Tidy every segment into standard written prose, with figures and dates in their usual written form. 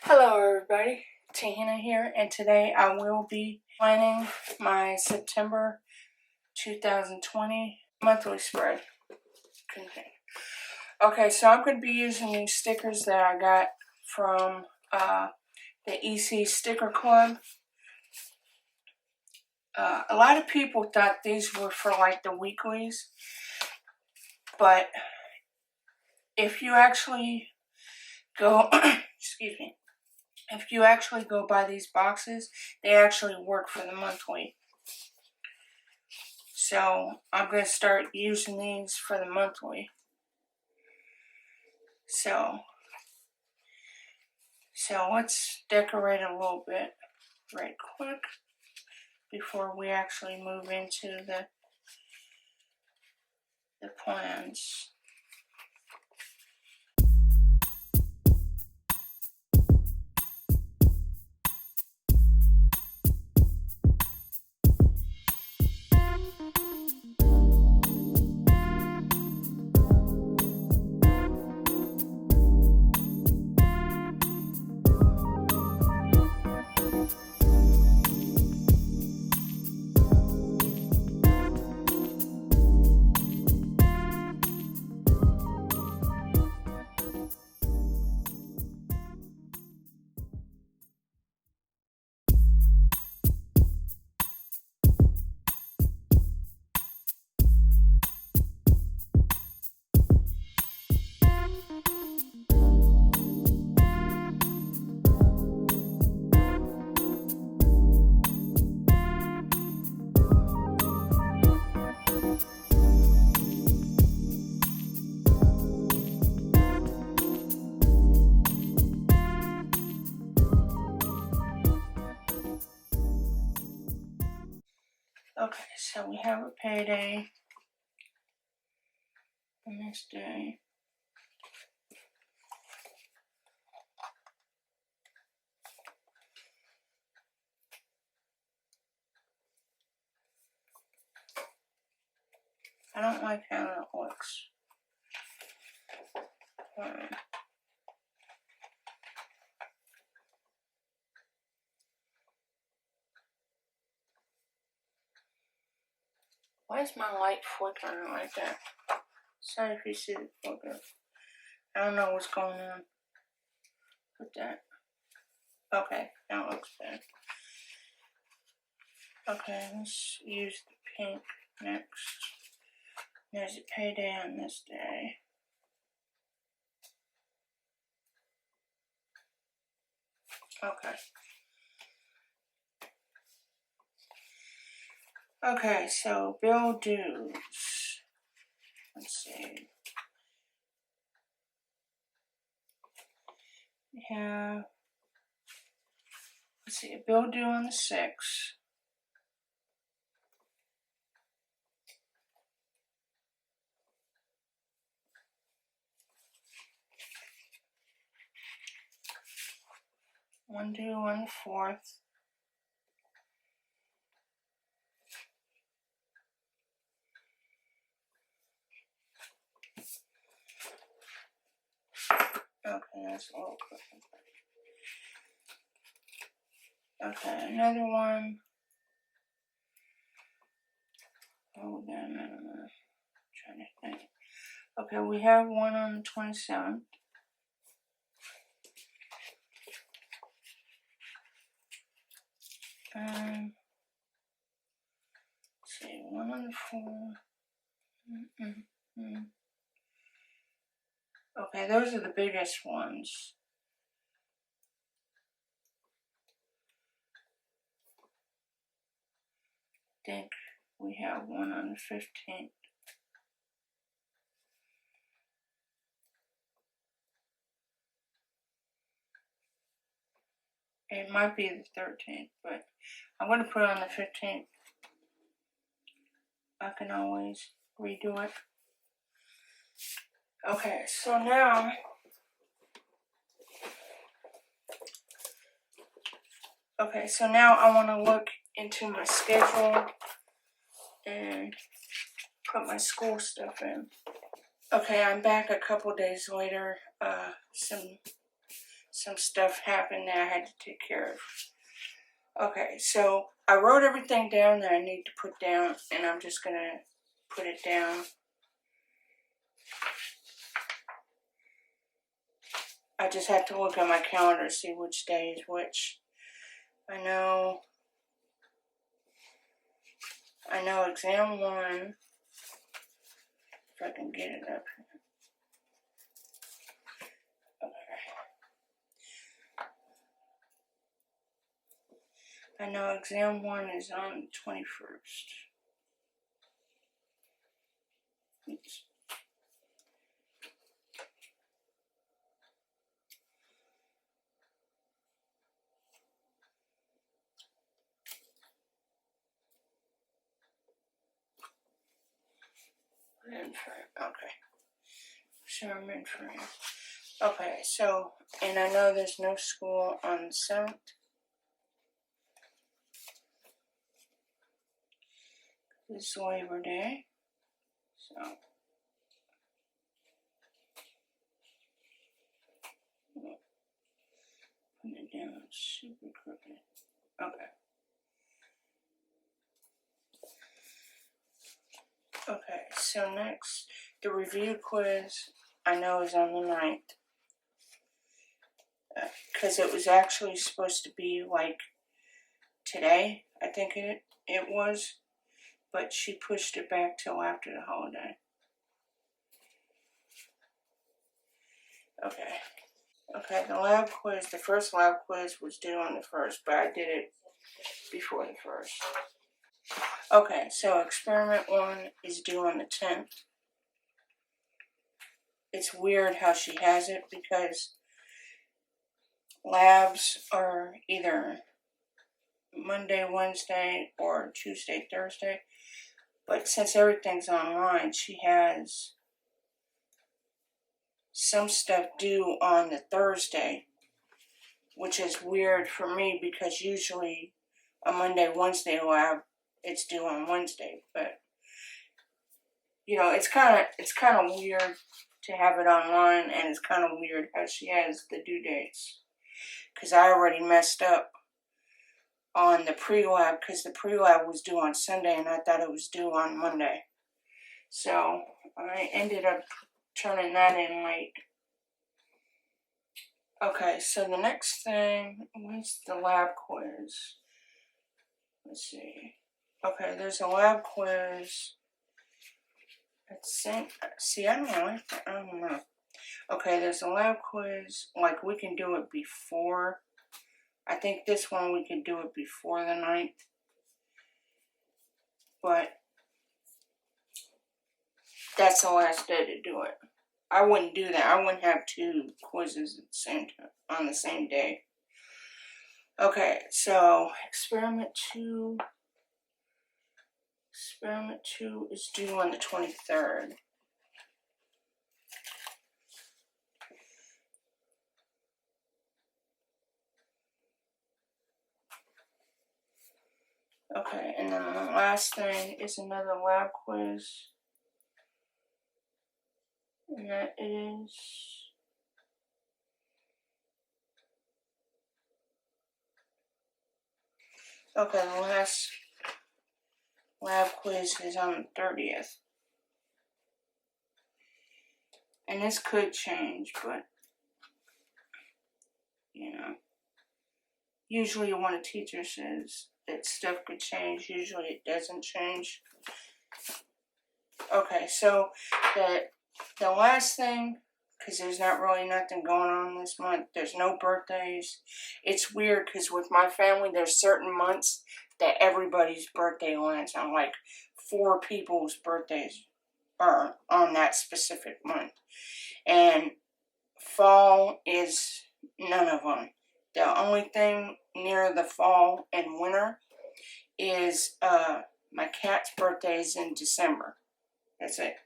Hello everybody, Tahina here, and today I will be planning my September 2020 monthly spread container. Okay, so I'm going to be using these stickers that I got from the Ipsy Sticker Club. A lot of people thought these were for like the weeklies, but if you actually go, excuse me, if you actually go buy these boxes, they actually work for the monthly. So I'm going to start using these for the monthly. So let's decorate a little bit right quick before we actually move into the plans. Okay, so we have a payday on this day. I don't like how that looks. Why is my light flickering like that? Sorry if you see the flicker. I don't know what's going on with that. Okay, now it looks better. Okay, let's use the pink next. There's a payday on this day. Okay. Okay, so bill dues. Let's see. We have, let's see, a bill due on the 6th. One due on the 4th. Okay, that's a little quick. Okay, another one. Oh, damn it. I'm trying to think. Okay, we have one on the 27th. Let's see, one on the 4th. Okay, those are the biggest ones. I think we have one on the 15th. It might be the 13th, but I'm going to put it on the 15th. I can always redo it. Okay, so now I want to look into my schedule and put my school stuff in. Okay, I'm back a couple days later. Some some stuff happened that I had to take care of. Okay, so I wrote everything down that I need to put down, and I'm just going to put it down. I just have to look at my calendar to see which day is which. I know exam 1, if I can get it up here. Okay. I know exam 1 is on the 21st. Oops. Okay. So I'm in for you. Okay, so, and I know there's no school on the 7th. This is Labor Day. So, put it down super crooked. Okay. Okay, so next, the review quiz, I know is on the 9th. Because it was actually supposed to be like today, I think it was. But she pushed it back till after the holiday. Okay. Okay, the lab quiz, the first lab quiz was due on the 1st, but I did it before the 1st. Okay, so experiment 1 is due on the 10th. It's weird how she has it because labs are either Monday, Wednesday, or Tuesday, Thursday. But since everything's online, she has some stuff due on the Thursday, which is weird for me because usually a Monday, Wednesday lab, it's due on Wednesday. But you know, it's kind of weird to have it online, and it's kind of weird how she has the due dates. Because I already messed up on the pre-lab because the pre-lab was due on Sunday and I thought it was due on Monday. So I ended up turning that in late. Okay, so the next thing was the lab quiz. Let's see. Okay, there's a lab quiz. See, I don't know. Okay, there's a lab quiz. Like, we can do it before. I think this one we can do it before the 9th. But that's the last day to do it. I wouldn't do that. I wouldn't have 2 quizzes at the same time, on the same day. Okay, so experiment 2 is due on the 23rd. Okay, and then the last thing is another lab quiz. And that is okay, the last lab quiz is on the 30th. And this could change, but you know, usually when a teacher says that stuff could change, usually it doesn't change. Okay, so the last thing, because there's not really nothing going on this month, there's no birthdays. It's weird because with my family, there's certain months that everybody's birthday lands on, like 4 people's birthdays are on that specific month. And fall is none of them. The only thing near the fall and winter is my cat's birthday is in December. That's it.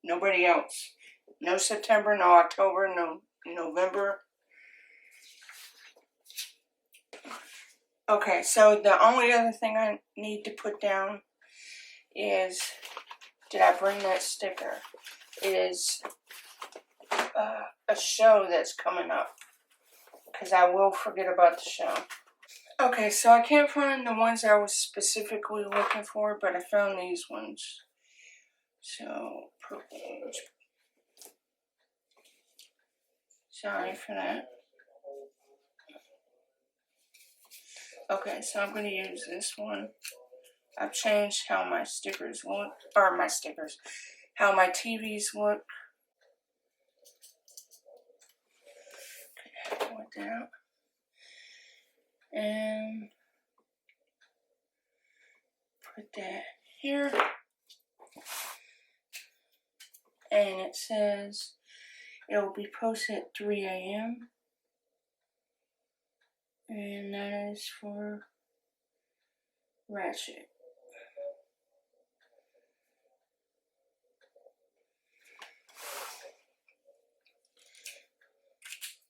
Nobody else. No September, no October, no November. Okay, so the only other thing I need to put down is, did I bring that sticker? Is a show that's coming up. because I will forget about the show. Okay, so I can't find the ones I was specifically looking for, but I found these ones. So, purple. Sorry for that. Okay, so I'm going to use this one. I've changed how my stickers look, or my stickers, how my TVs look. Okay, put that out. And put that here. And it says it will be posted at 3 a.m. And that is for Ratchet.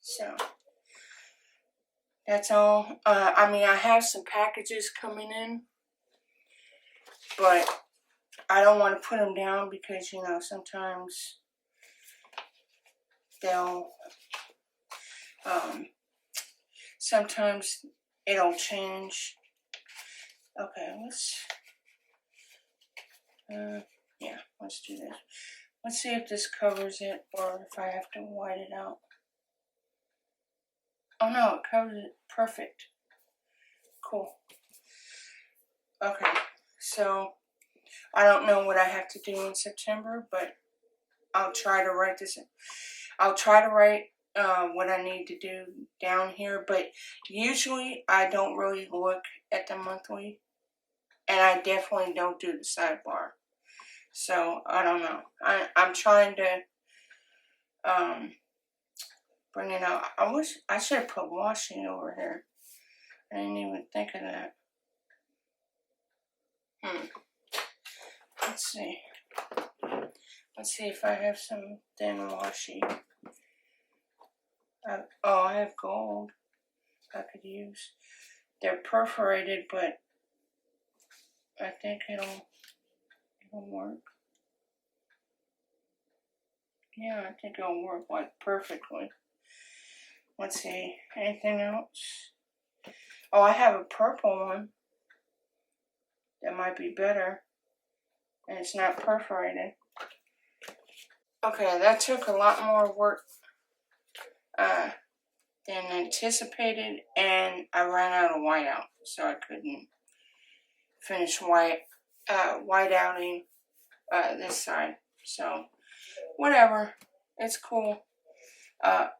So, that's all. I mean, I have some packages coming in, but I don't want to put them down because, you know, sometimes they'll, sometimes it'll change. Okay, yeah, let's do this. Let's see if this covers it or if I have to white it out. Oh no, it covers it perfect. Cool. Okay, so I don't know what I have to do in September, but I'll try to write this in. I'll try to write what I need to do down here, but usually I don't really look at the monthly, and I definitely don't do the sidebar. So I don't know. I'm trying to bring it out. I should have put washing over here. I didn't even think of that. Let's see. Let's see if I have some thin washi. I have gold I could use. They're perforated, but I think it'll work. Yeah, I think it'll work like perfectly. Let's see. Anything else? Oh, I have a purple one. That might be better. And it's not perforated. Okay, that took a lot more work than anticipated, and I ran out of whiteout, so I couldn't finish whiteouting this side. So, whatever. It's cool. God,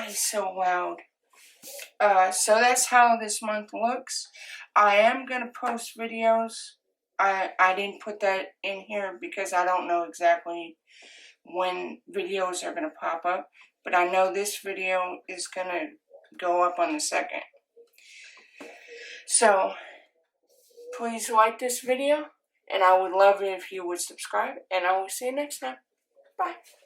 he's so loud. So that's how this month looks. I am going to post videos. I didn't put that in here because I don't know exactly when videos are going to pop up. But I know this video is going to go up on the 2nd. So, please like this video. And I would love it if you would subscribe. And I will see you next time. Bye.